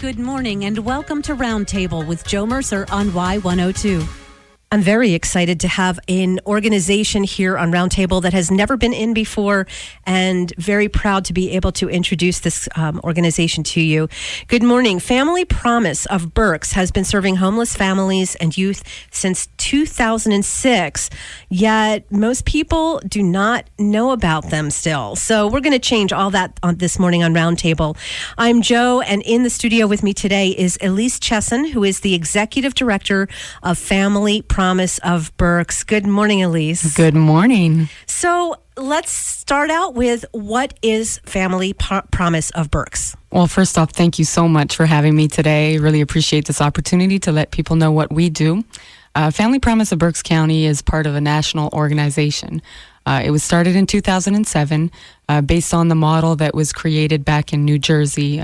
Good morning and welcome to Roundtable with Jo Mercer on Y102. I'm very excited to have an organization here on Roundtable that has never been in before, and very proud to be able to introduce this organization to you. Good morning. Family Promise of Berks has been serving homeless families and youth since 2006, yet most people do not know about them still. So we're going to change all that this morning on Roundtable. I'm Jo, and in the studio with me today is Elise Chesson, who is the Executive Director of Family Promise of Berks. Good morning, Elise. Good morning. So let's start out with, what is Family Promise of Berks? Well, first off, thank you so much for having me today. Really appreciate this opportunity to let people know what we do. Family Promise of Berks County is part of a national organization. It was started in 2007 based on the model that was created back in New Jersey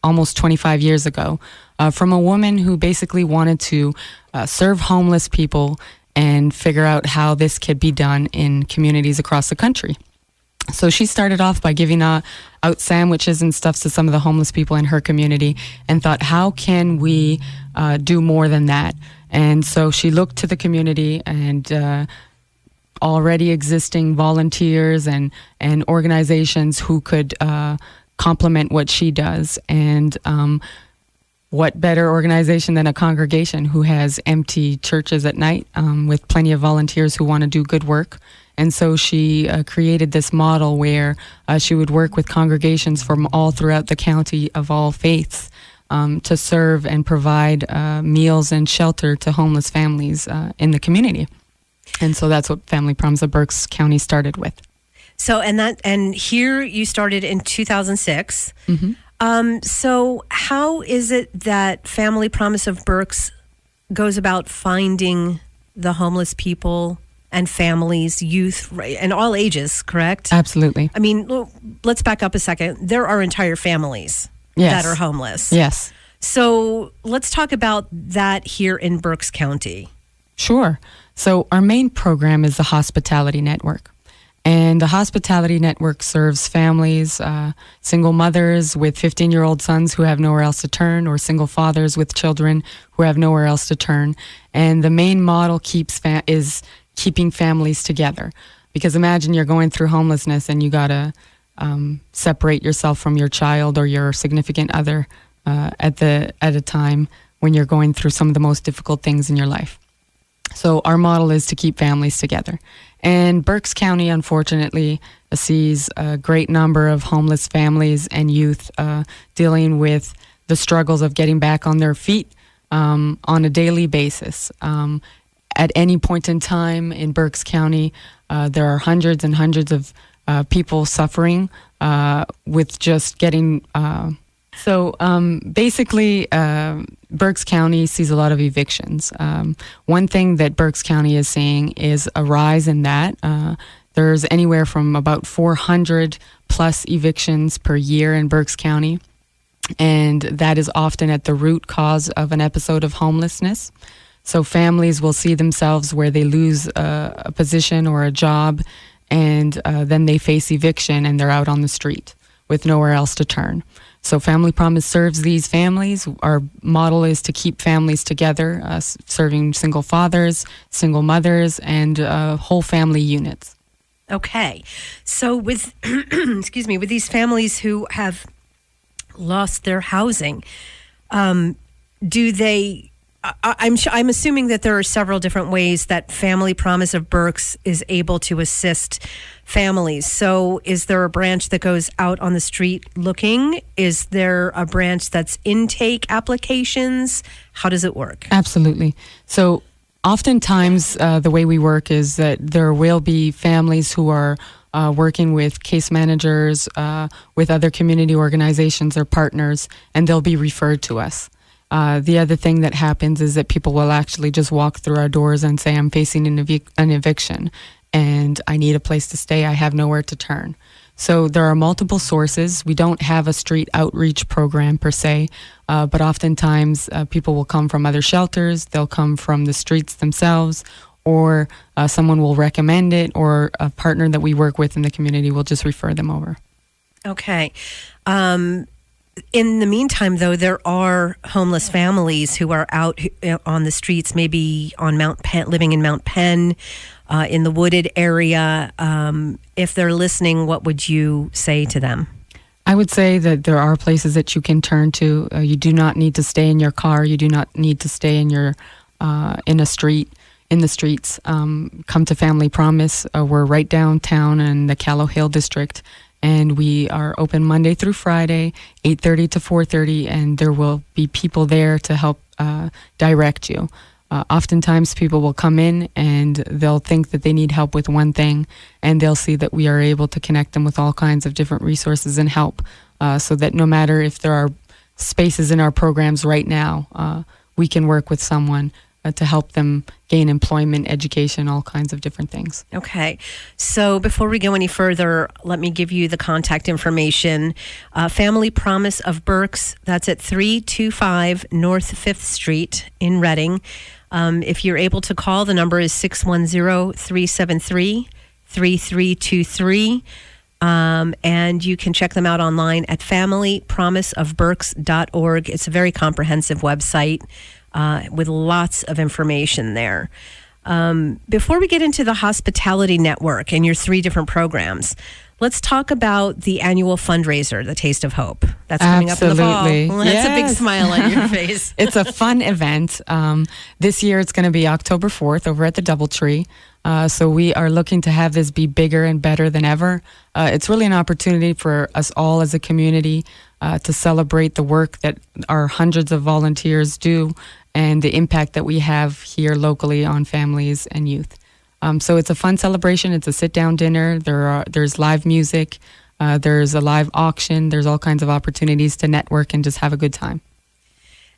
almost 25 years ago from a woman who basically wanted to serve homeless people and figure out how this could be done in communities across the country. So she started off by giving out sandwiches and stuff to some of the homeless people in her community and thought, how can we do more than that? And so she looked to the community and already existing volunteers and organizations who could complement what she does. And what better organization than a congregation who has empty churches at night with plenty of volunteers who want to do good work. And so she created this model where she would work with congregations from all throughout the county of all faiths to serve and provide meals and shelter to homeless families in the community. And so that's what Family Promise of Berks County started with. So, and here you started in 2006. Mm-hmm. So how is it that Family Promise of Berks goes about finding the homeless people and families, youth, and all ages, correct? Absolutely. I mean, let's back up a second. There are entire families that are homeless. Yes. So let's talk about that here in Berks County. Sure. So our main program is the Hospitality Network. And the Hospitality Network serves families, single mothers with 15-year-old sons who have nowhere else to turn, or single fathers with children who have nowhere else to turn. And the main model is keeping families together. Because imagine you're going through homelessness and you got to separate yourself from your child or your significant other at a time when you're going through some of the most difficult things in your life. So our model is to keep families together. And Berks County, unfortunately, sees a great number of homeless families and youth dealing with the struggles of getting back on their feet on a daily basis. At any point in time in Berks County, there are hundreds and hundreds of people suffering with just getting... Basically, Berks County sees a lot of evictions. One thing that Berks County is seeing is a rise in that. There's anywhere from about 400 plus evictions per year in Berks County. And that is often at the root cause of an episode of homelessness. So families will see themselves where they lose a position or a job, and then they face eviction and they're out on the street with nowhere else to turn. So Family Promise serves these families. Our model is to keep families together, serving single fathers, single mothers, and whole family units. Okay. So with, with these families who have lost their housing, do they... I'm assuming that there are several different ways that Family Promise of Berks is able to assist families. So is there a branch that goes out on the street looking? Is there a branch that's intake applications? How does it work? Absolutely. So oftentimes the way we work is that there will be families who are working with case managers, with other community organizations or partners, and they'll be referred to us. The other thing that happens is that people will actually just walk through our doors and say, I'm facing an eviction and I need a place to stay. I have nowhere to turn. So there are multiple sources. We don't have a street outreach program per se, but oftentimes people will come from other shelters. They'll come from the streets themselves, or someone will recommend it, or a partner that we work with in the community will just refer them over. Okay. In the meantime, though, there are homeless families who are out on the streets, maybe on Mount Penn, living in Mount Penn, in the wooded area. If they're listening, what would you say to them? I would say that there are places that you can turn to. You do not need to stay in your car. You do not need to stay in your in the streets. Come to Family Promise. We're right downtown in the Callow Hill district, and we are open Monday through Friday, 8:30 to 4:30, and there will be people there to help direct you. Oftentimes people will come in and they'll think that they need help with one thing, and they'll see that we are able to connect them with all kinds of different resources and help, so that no matter if there are spaces in our programs right now, we can work with someone to help them gain employment, education, all kinds of different things. Okay. So before we go any further, let me give you the contact information. Family Promise of Berks, that's at 325 North 5th Street in Reading. If you're able to call, the number is 610-373-3323. And you can check them out online at familypromiseofberks.org. It's a very comprehensive website with lots of information there. Before we get into the Hospitality Network and your 3 different programs, let's talk about the annual fundraiser, the Taste of Hope. That's coming Absolutely. up in the fall. Well, that's Yes. a big smile on your face. It's a fun event. This year it's going to be October 4th over at the Doubletree. So we are looking to have this be bigger and better than ever. It's really an opportunity for us all as a community to celebrate the work that our hundreds of volunteers do and the impact that we have here locally on families and youth. So it's a fun celebration. It's a sit-down dinner. There's live music. There's a live auction. There's all kinds of opportunities to network and just have a good time.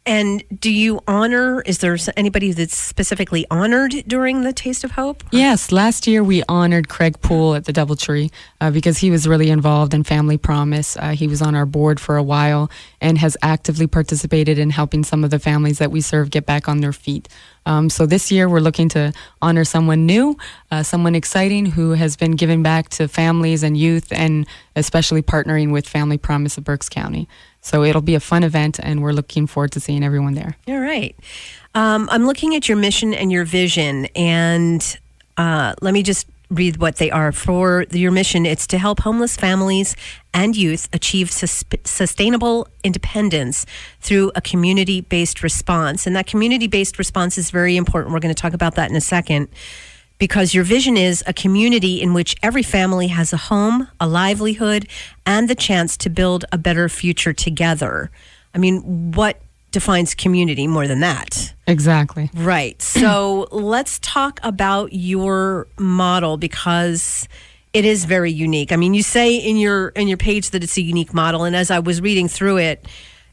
And do you honor, is there anybody that's specifically honored during the Taste of Hope? Yes, last year we honored Craig Poole at the Doubletree because he was really involved in Family Promise. He was on our board for a while and has actively participated in helping some of the families that we serve get back on their feet. So this year we're looking to honor someone new, someone exciting who has been giving back to families and youth, and especially partnering with Family Promise of Berks County. So it'll be a fun event, and we're looking forward to seeing everyone there. All right. I'm looking at your mission and your vision, and let me just read what they are. For your mission, it's to help homeless families and youth achieve sustainable independence through a community-based response. And that community-based response is very important. We're going to talk about that in a second, because your vision is a community in which every family has a home, a livelihood, and the chance to build a better future together. I mean, what defines community more than that? Exactly. Right. So let's talk about your model, because it is very unique. I mean, you say in your page that it's a unique model, and as I was reading through it,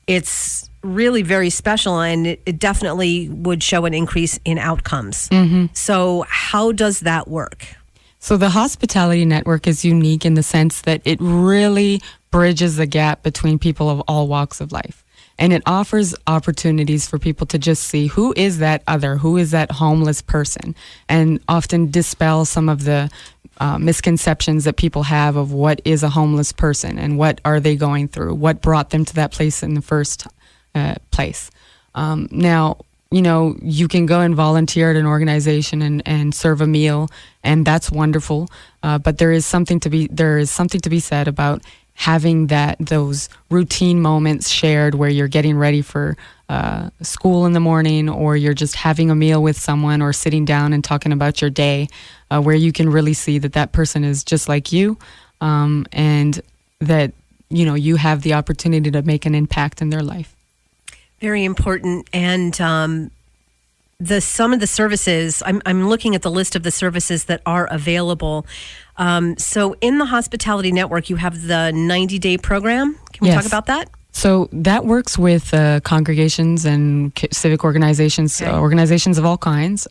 it's really very special, and it definitely would show an increase in outcomes. Mm-hmm. So how does that work? So the Hospitality Network is unique in the sense that it really bridges the gap between people of all walks of life. And it offers opportunities for people to just see who is that other, who is that homeless person, and often dispel some of the misconceptions that people have of what is a homeless person and what are they going through, what brought them to that place in the first place. Now, you can go and volunteer at an organization and serve a meal, and that's wonderful. But there is something to be said about having those routine moments shared where you're getting ready for school in the morning, or you're just having a meal with someone, or sitting down and talking about your day, where you can really see that person is just like you, and that you have the opportunity to make an impact in their life. Very important. And some of the services, I'm looking at the list of the services that are available. So in the Hospitality Network, you have the 90-day program. Can we talk about that? So that works with congregations and civic organizations, Okay. Organizations of all kinds.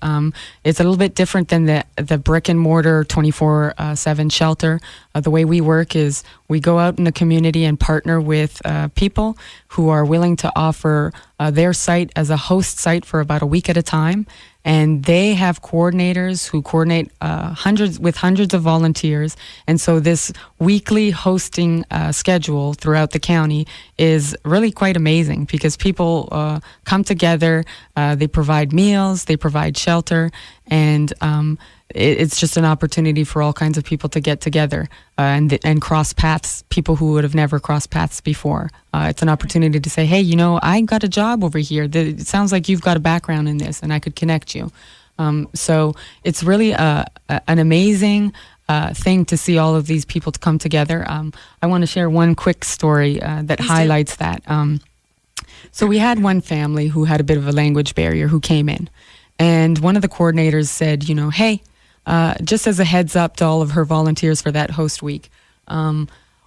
It's a little bit different than the brick and mortar 24/7 shelter. The way we work is we go out in the community and partner with people who are willing to offer their site as a host site for about a week at a time. And they have coordinators who coordinate hundreds of volunteers. And so this weekly hosting schedule throughout the county is really quite amazing because people come together, they provide meals, they provide shelter, and it's just an opportunity for all kinds of people to get together and cross paths, people who would have never crossed paths before. It's an opportunity to say, hey, I got a job over here. It sounds like you've got a background in this and I could connect you. So it's really an amazing thing to see all of these people to come together. I want to share one quick story that highlights that. So we had one family who had a bit of a language barrier who came in. And one of the coordinators said, hey, just as a heads up to all of her volunteers for that host week,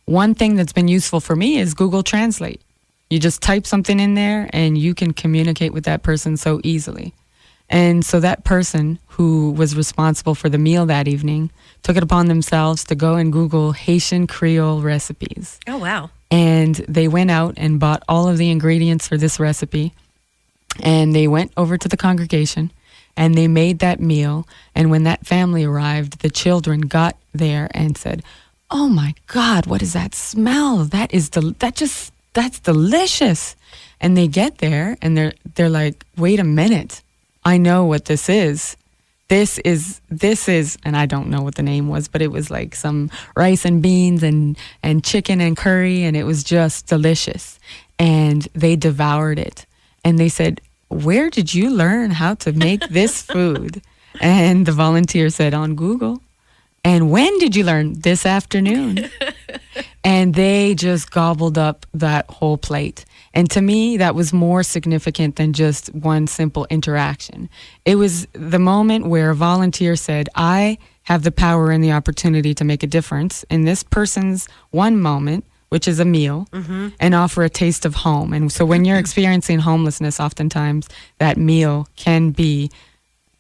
one thing that's been useful for me is Google Translate. You just type something in there and you can communicate with that person so easily. And so that person who was responsible for the meal that evening took it upon themselves to go and Google Haitian Creole recipes. Oh, wow. And they went out and bought all of the ingredients for this recipe. And they went over to the congregation and they made that meal. And when that family arrived, the children got there and said, oh my God, what is that smell? That's delicious. And they get there and they're like, wait a minute. I know what this is. This is, and I don't know what the name was, but it was like some rice and beans and chicken and curry, and it was just delicious. And they devoured it. And they said, where did you learn how to make this food? And the volunteer said, on Google. And when did you learn? This afternoon. And they just gobbled up that whole plate. And to me, that was more significant than just one simple interaction. It was the moment where a volunteer said, I have the power and the opportunity to make a difference in this person's one moment, which is a meal, and offer a taste of home. And so when you're experiencing homelessness, oftentimes that meal can be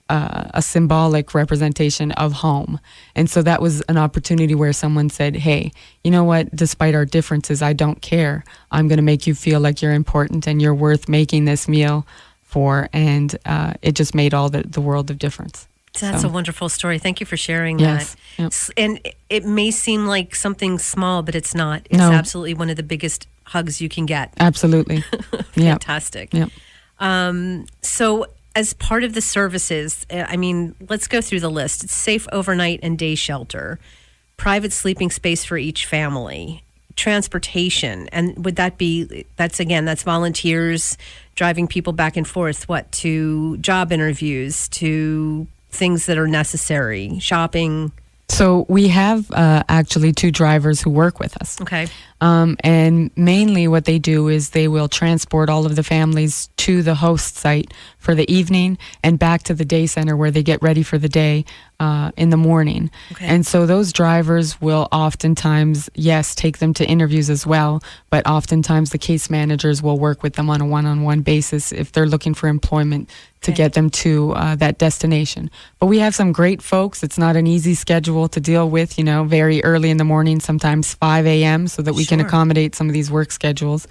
a symbolic representation of home. And so that was an opportunity where someone said, hey, you know what, despite our differences, I don't care. I'm going to make you feel like you're important and you're worth making this meal for. And it just made all the world of difference. That's a wonderful story. Thank you for sharing that. Yep. And it may seem like something small, but it's not. It's absolutely one of the biggest hugs you can get. Absolutely. Fantastic. Yep. So as part of the services, let's go through the list. It's safe overnight and day shelter, private sleeping space for each family, transportation. And would that be, that's volunteers driving people back and forth, to job interviews, to things that are necessary, shopping? So we have actually 2 drivers who work with us. Okay. And mainly what they do is they will transport all of the families to the host site for the evening and back to the day center where they get ready for the day in the morning. Okay. And so those drivers will oftentimes, take them to interviews as well, but oftentimes the case managers will work with them on a one-on-one basis if they're looking for employment to get them to that destination. But we have some great folks. It's not an easy schedule to deal with, very early in the morning, sometimes 5 a.m., so that we can accommodate some of these work schedules.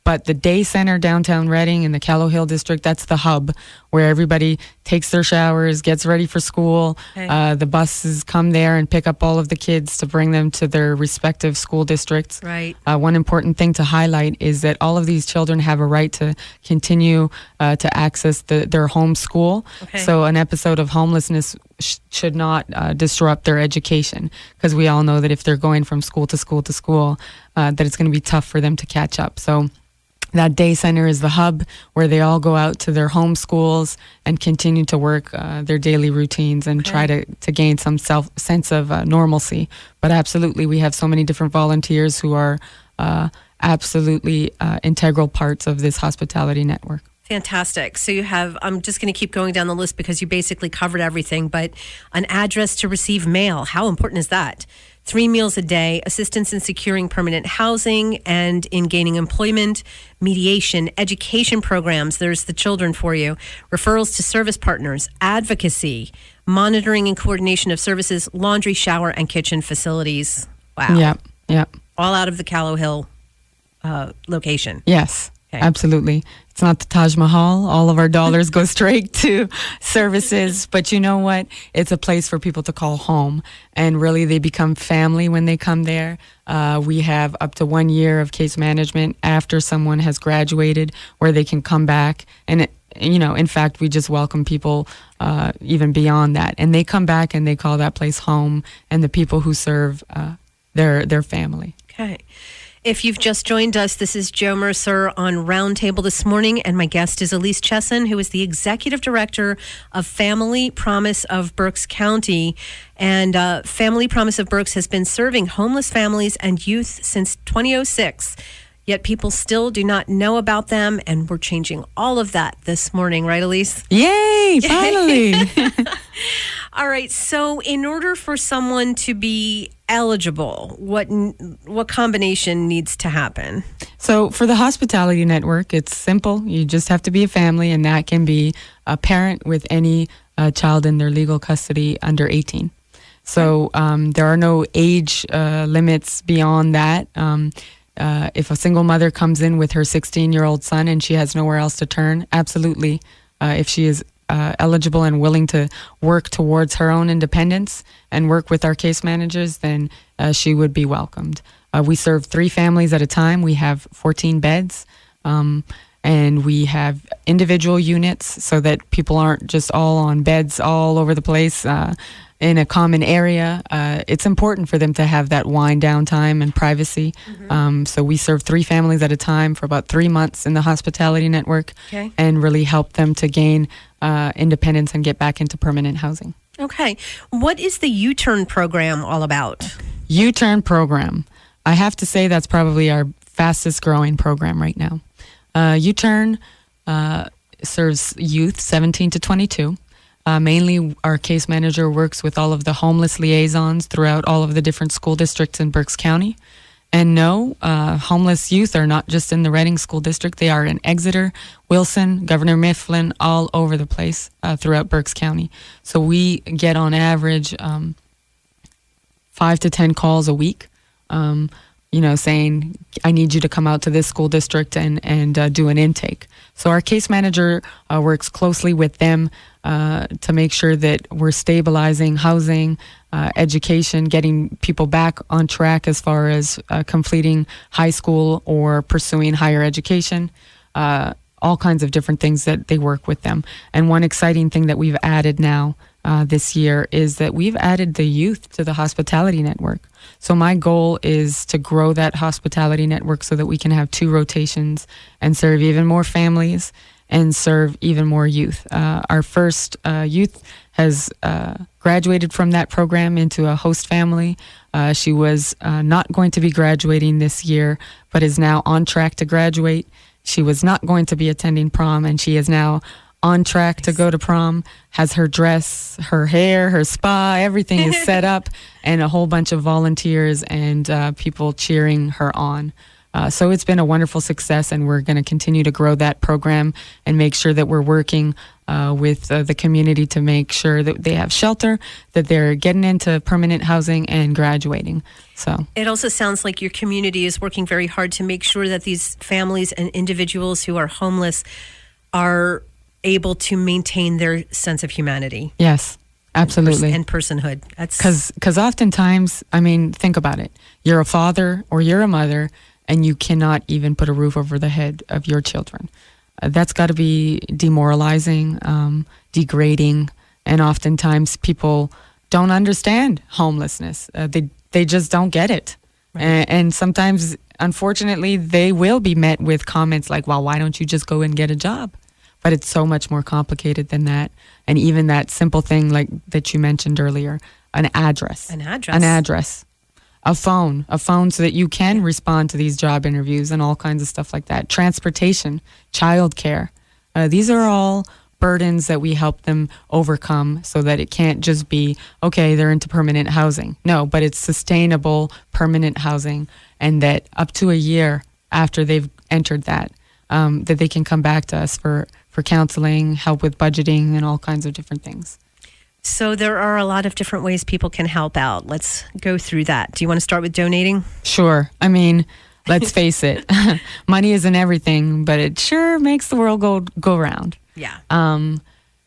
But the day center downtown Reading in the Callow Hill district, that's the hub where everybody takes their showers, gets ready for school. Okay. The buses come there and pick up all of the kids to bring them to their respective school districts. Right. One important thing to highlight is that all of these children have a right to continue to access their home school. Okay. So an episode of homelessness should not disrupt their education, because we all know that if they're going from school to school to school, that it's going to be tough for them to catch up. So that day center is the hub where they all go out to their home schools and continue to work their daily routines and try to gain some sense of normalcy. But absolutely, we have so many different volunteers who are absolutely integral parts of this hospitality network. Fantastic. So you have, I'm just going to keep going down the list because you basically covered everything, but an address to receive mail. How important is that? 3 meals a day, assistance in securing permanent housing and in gaining employment, mediation, education programs. There's the children for you. Referrals to service partners, advocacy, monitoring and coordination of services, laundry, shower, and kitchen facilities. Wow. Yep. All out of the Callow Hill location. Yes, absolutely. It's not the Taj Mahal. All of our dollars go straight to services. But you know what? It's a place for people to call home. And really, they become family when they come there. We have up to 1 year of case management after someone has graduated where they can come back. And, in fact, we just welcome people even beyond that. And they come back and they call that place home, and the people who serve their family. Okay. If you've just joined us, this is Jo Mercer on Roundtable this morning, and my guest is Elise Chesson, who is the Executive Director of Family Promise of Berks County. And Family Promise of Berks has been serving homeless families and youth since 2006. Yet people still do not know about them, and we're changing all of that this morning, right, Elise? Yay, finally. All right, so in order for someone to be eligible, what combination needs to happen? So for the hospitality network, it's simple. You just have to be a family, and that can be a parent with any child in their legal custody under 18. So there are no age limits beyond that. If a single mother comes in with her 16-year-old son and she has nowhere else to turn, absolutely. If she is eligible and willing to work towards her own independence and work with our case managers, then she would be welcomed. We serve 3 families at a time. We have 14 beds, and we have individual units so that people aren't just all on beds all over the place in a common area. It's important for them to have that wind down time and privacy. Mm-hmm. So we serve 3 families at a time for about 3 months in the hospitality network, and really help them to gain independence and get back into permanent housing. Okay. What is the U-Turn program all about? U-Turn program. I have to say that's probably our fastest growing program right now. U-Turn serves youth 17 to 22. Mainly, our case manager works with all of the homeless liaisons throughout all of the different school districts in Berks County. And no, homeless youth are not just in the Reading School District. They are in Exeter, Wilson, Governor Mifflin, all over the place throughout Berks County. So we get on average 5 to 10 calls a week, saying, I need you to come out to this school district and do an intake. So our case manager works closely with them to make sure that we're stabilizing housing, education, getting people back on track as far as completing high school or pursuing higher education, all kinds of different things that they work with them. And one exciting thing that we've added now this year is that we've added the youth to the hospitality network. So my goal is to grow that hospitality network so that we can have 2 rotations and serve even more families and serve even more youth. Our first youth has graduated from that program into a host family. She was not going to be graduating this year, but is now on track to graduate. She was not going to be attending prom, and she is now on track to go to prom, has her dress, her hair, her spa, everything is set up, and a whole bunch of volunteers and people cheering her on. So it's been a wonderful success, and we're going to continue to grow that program and make sure that we're working with the community to make sure that they have shelter, that they're getting into permanent housing and graduating. So it also sounds like your community is working very hard to make sure that these families and individuals who are homeless are able to maintain their sense of humanity. Yes, absolutely. And personhood. Because oftentimes, think about it. You're a father or you're a mother, and you cannot even put a roof over the head of your children. That's got to be demoralizing, degrading, and oftentimes people don't understand homelessness. They just don't get it. Right. And sometimes, unfortunately, they will be met with comments like, well, why don't you just go and get a job? But it's so much more complicated than that. And even that simple thing like that you mentioned earlier, an address. A phone so that you can respond to these job interviews and all kinds of stuff like that. Transportation, childcare. These are all burdens that we help them overcome so that it can't just be, okay, they're into permanent housing. No, but it's sustainable permanent housing, and that up to a year after they've entered that they can come back to us for counseling, help with budgeting, and all kinds of different things. So there are a lot of different ways people can help out. Let's go through that. Do you want to start with donating? Sure. Let's face it. Money isn't everything, but it sure makes the world go round. Yeah.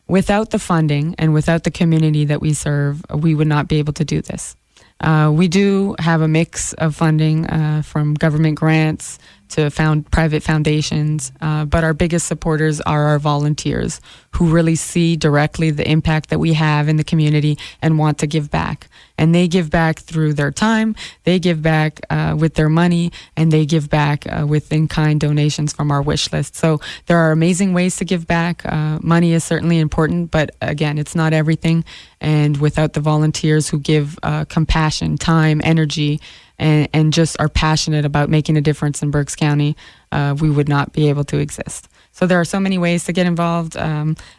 Without the funding and without the community that we serve, we would not be able to do this. We do have a mix of funding from government grants to private foundations, but our biggest supporters are our volunteers who really see directly the impact that we have in the community and want to give back. And they give back through their time, they give back with their money, and they give back with in-kind donations from our wish list. So there are amazing ways to give back. Money is certainly important, but again, it's not everything. And without the volunteers who give compassion, time, energy, and just are passionate about making a difference in Berks County, we would not be able to exist. So there are so many ways to get involved.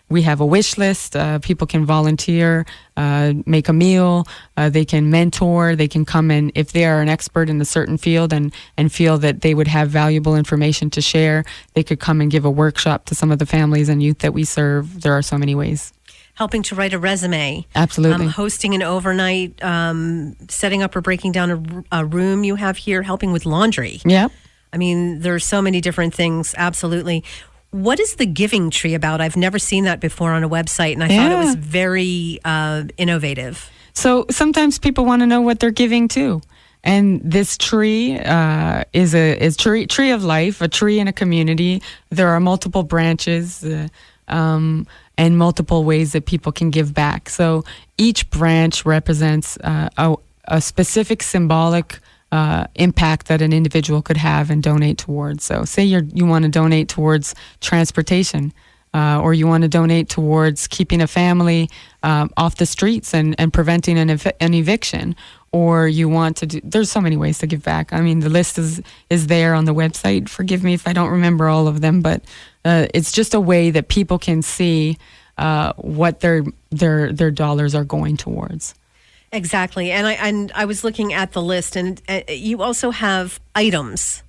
We have a wish list. People can volunteer, make a meal. They can mentor. They can come in if they are an expert in a certain field and feel that they would have valuable information to share. They could come and give a workshop to some of the families and youth that we serve. There are so many ways. Helping to write a resume. Absolutely. Hosting an overnight, setting up or breaking down a room you have here, helping with laundry. Yeah. I mean, there are so many different things. Absolutely. What is the giving tree about? I've never seen that before on a website, and I thought it was very innovative. So sometimes people want to know what they're giving to. And this tree is tree of life, a tree in a community. There are multiple branches and multiple ways that people can give back. So each branch represents a specific symbolic impact that an individual could have and donate towards. So say you want to donate towards transportation, or you want to donate towards keeping a family off the streets and preventing an eviction, or you want to do, there's so many ways to give back. I mean, the list is there on the website. Forgive me if I don't remember all of them, but it's just a way that people can see what their dollars are going towards. Exactly. And I was looking at the list, and you also have items.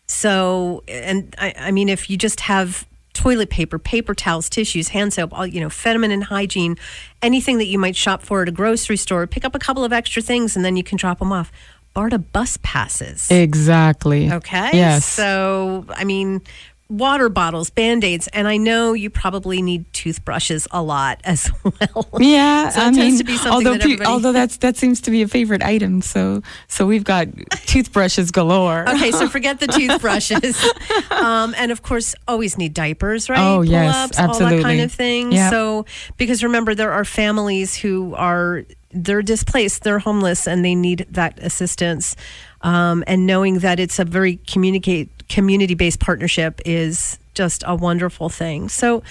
So, and I mean, if you just have toilet paper, paper towels, tissues, hand soap, all, feminine hygiene, anything that you might shop for at a grocery store, pick up a couple of extra things and then you can drop them off. BARDA bus passes. Exactly. Okay. Yes. So, I mean, water bottles, Band-Aids, and I know you probably need toothbrushes a lot as well. Yeah, so it tends to be something although that seems to be a favorite item, so we've got toothbrushes galore. Okay, so forget the toothbrushes, and of course, always need diapers, right? Oh, yes, Pull-ups, absolutely. all that kind of thing. Yep. So, because remember, there are families who they're displaced, they're homeless, and they need that assistance. And knowing that it's a very community-based partnership is just a wonderful thing. So,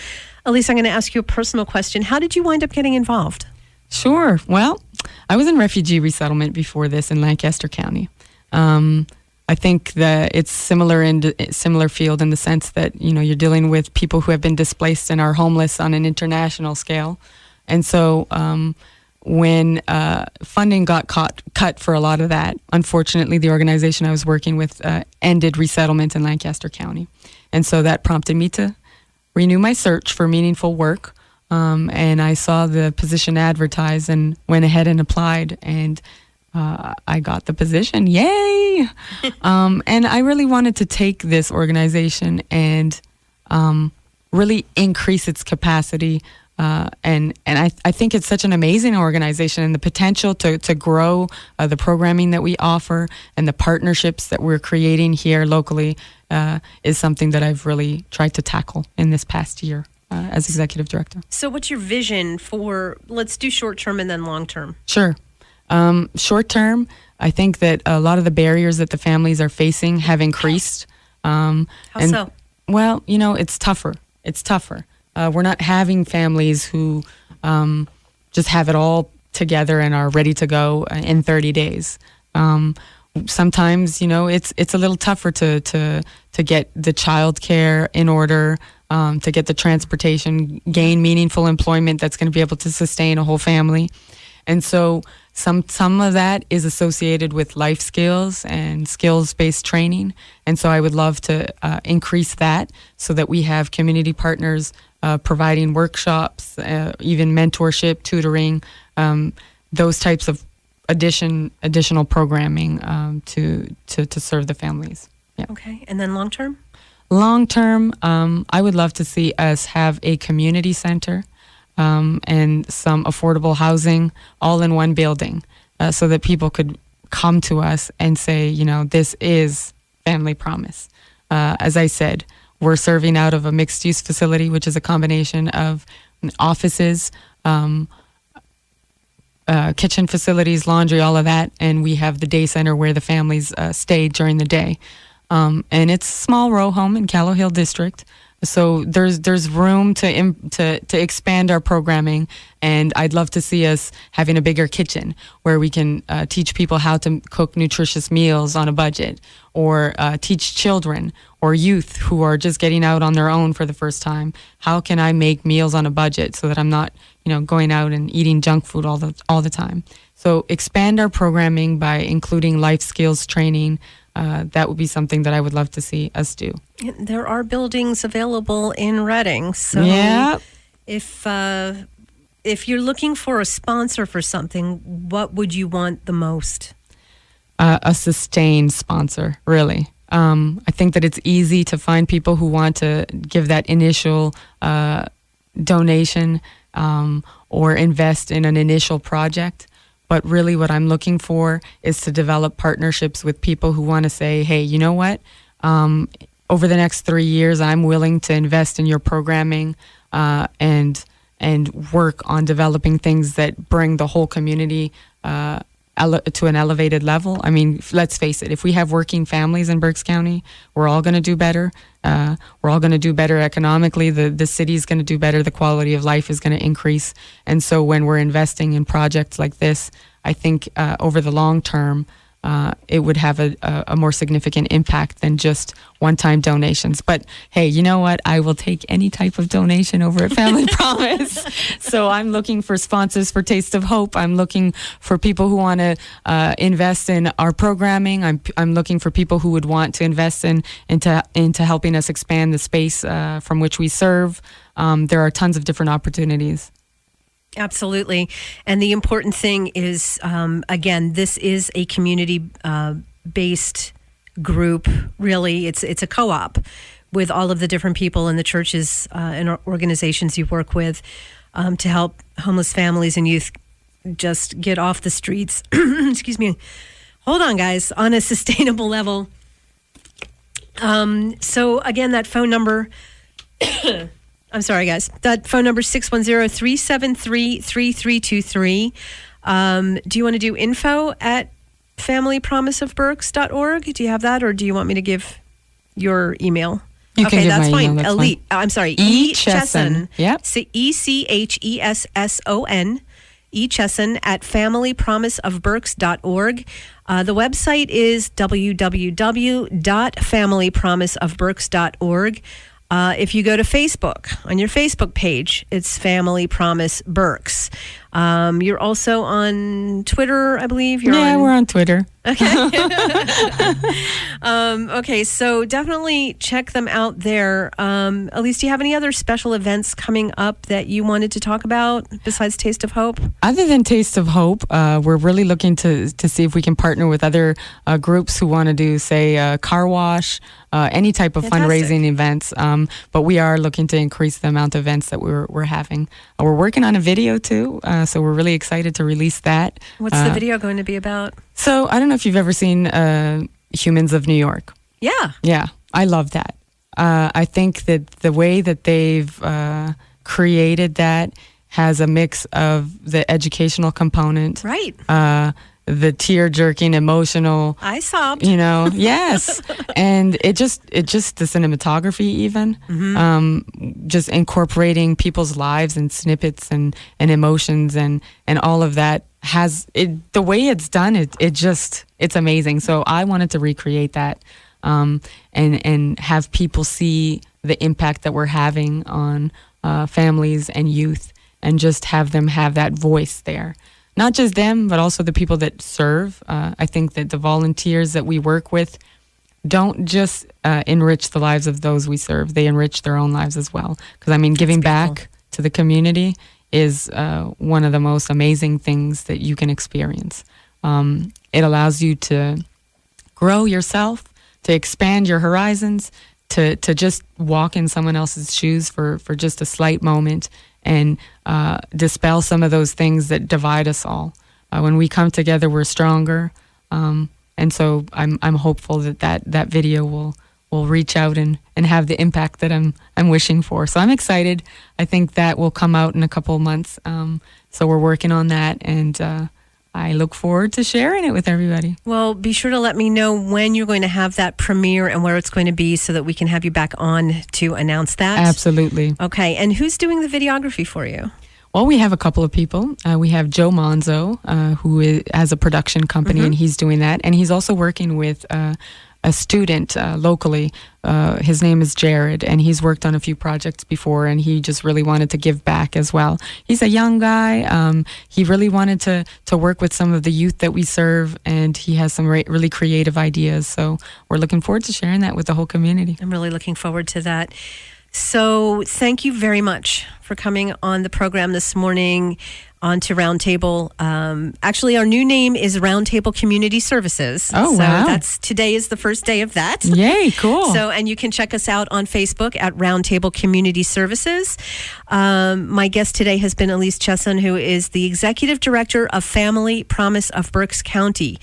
Elise, I'm going to ask you a personal question. How did you wind up getting involved? Sure. Well, I was in refugee resettlement before this in Lancaster County. I think that it's similar field in the sense that, you're dealing with people who have been displaced and are homeless on an international scale. And so, when funding got cut for a lot of that, unfortunately, the organization I was working with ended resettlement in Lancaster County. And so that prompted me to renew my search for meaningful work. And I saw the position advertised and went ahead and applied. And I got the position. Yay! And I really wanted to take this organization and really increase its capacity. And I think it's such an amazing organization, and the potential to grow the programming that we offer and the partnerships that we're creating here locally is something that I've really tried to tackle in this past year as executive director. So what's your vision for, let's do short term and then long term? Sure. Short term, I think that a lot of the barriers that the families are facing have increased. How so? Well, it's tougher. We're not having families who just have it all together and are ready to go in 30 days. Sometimes, it's a little tougher to get the child care in order, to get the transportation, gain meaningful employment that's going to be able to sustain a whole family. And so some of that is associated with life skills and skills-based training. And so I would love to increase that so that we have community partners providing workshops, even mentorship, tutoring, those types of additional programming to serve the families. Yeah. Okay. And then long term? Long term, I would love to see us have a community center and some affordable housing all in one building so that people could come to us and say, you know, this is Family Promise. As I said, we're serving out of a mixed-use facility, which is a combination of offices, kitchen facilities, laundry, all of that. And we have the day center where the families stay during the day. And it's a small row home in Callow Hill District. So there's room to expand our programming, and I'd love to see us having a bigger kitchen where we can teach people how to cook nutritious meals on a budget, or teach children or youth who are just getting out on their own for the first time. How can I make meals on a budget so that I'm not, going out and eating junk food all the time? So expand our programming by including life skills training. That would be something that I would love to see us do. There are buildings available in Reading. So yeah. If you're looking for a sponsor for something, what would you want the most? A sustained sponsor, really. I think that it's easy to find people who want to give that initial donation or invest in an initial project. But really what I'm looking for is to develop partnerships with people who want to say, hey, you know what? Over the next 3 years, I'm willing to invest in your programming and work on developing things that bring the whole community to an elevated level. I mean, let's face it, if we have working families in Berks County, we're all going to do better. We're all going to do better economically. The city's going to do better. The quality of life is going to increase. And so when we're investing in projects like this, I think over the long term, it would have a more significant impact than just one-time donations. But hey, you know what? I will take any type of donation over at Family Promise. So I'm looking for sponsors for Taste of Hope. I'm looking for people who want to invest in our programming. I'm looking for people who would want to invest into helping us expand the space from which we serve. There are tons of different opportunities. Absolutely. And the important thing is, again, this is a community-based group. Really, it's a co-op with all of the different people in the churches and organizations you work with to help homeless families and youth just get off the streets. Excuse me. Hold on, guys. On a sustainable level. So, again, that phone number... I'm sorry, guys. That phone number is 610-373-3323. Do you want to do info at familypromiseofberks.org? Do you have that, or do you want me to give your email? You can give that's my fine. email, that's fine. I'm sorry. E. Chesson. Yep. ECHESSON. E. Chesson at familypromiseofberks.org. The website is www.familypromiseofberks.org. If you go to Facebook, on your Facebook page, it's Family Promise Berks. You're also on Twitter, I believe. We're on Twitter. Okay. Okay, so definitely check them out there. Elise, do you have any other special events coming up that you wanted to talk about besides Taste of Hope? Other than Taste of Hope, we're really looking to see if we can partner with other groups who want to do, say, car wash, any type of fundraising events. But we are looking to increase the amount of events that we're having. We're working on a video, too, so we're really excited to release that. What's the video going to be about? So I don't know if you've ever seen Humans of New York. Yeah. Yeah, I love that. I think that the way that they've created that has a mix of the educational component. Right. The tear-jerking, emotional. I sobbed. Yes. And it just the cinematography even, just incorporating people's lives and snippets and emotions and all of that has it. The way it's done, it's amazing. So I wanted to recreate that, and have people see the impact that we're having on families and youth, and just have them have that voice there. Not just them, but also the people that serve. I think that the volunteers that we work with don't just enrich the lives of those we serve. They enrich their own lives as well. Because, giving back to the community is one of the most amazing things that you can experience. It allows you to grow yourself, expand your horizons, to just walk in someone else's shoes for just a slight moment, and dispel some of those things that divide us all. When we come together, we're stronger. And so I'm hopeful that video will reach out and have the impact that I'm wishing for. So I'm excited. I think that will come out in a couple of months. So we're working on that, and I look forward to sharing it with everybody. Well, be sure to let me know when you're going to have that premiere and where it's going to be so that we can have you back on to announce that. Absolutely. Okay. And who's doing the videography for you? Well, we have a couple of people. We have Jo Mercer, who has a production company, and he's doing that. And he's also working with a student locally. His name is Jared, and he's worked on a few projects before, and he just really wanted to give back as well. He's a young guy. He really wanted to work with some of the youth that we serve, and he has some really creative ideas. So we're looking forward to sharing that with the whole community. I'm really looking forward to that. So thank you very much for coming on the program this morning onto Roundtable. Actually, our new name is Roundtable Community Services. Oh, wow. Today is the first day of that. Yay, cool. So, and you can check us out on Facebook at Roundtable Community Services. My guest today has been Elise Chesson, who is the Executive Director of Family Promise of Berks County.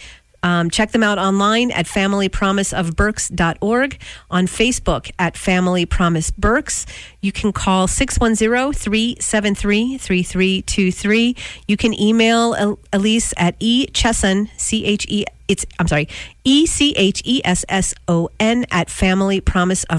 Check them out online at familypromiseofberks.org, on Facebook at Family Promise Berks. You can call 610-373-3323. You can email Elise at echesson, ECHESSON at Family Promise of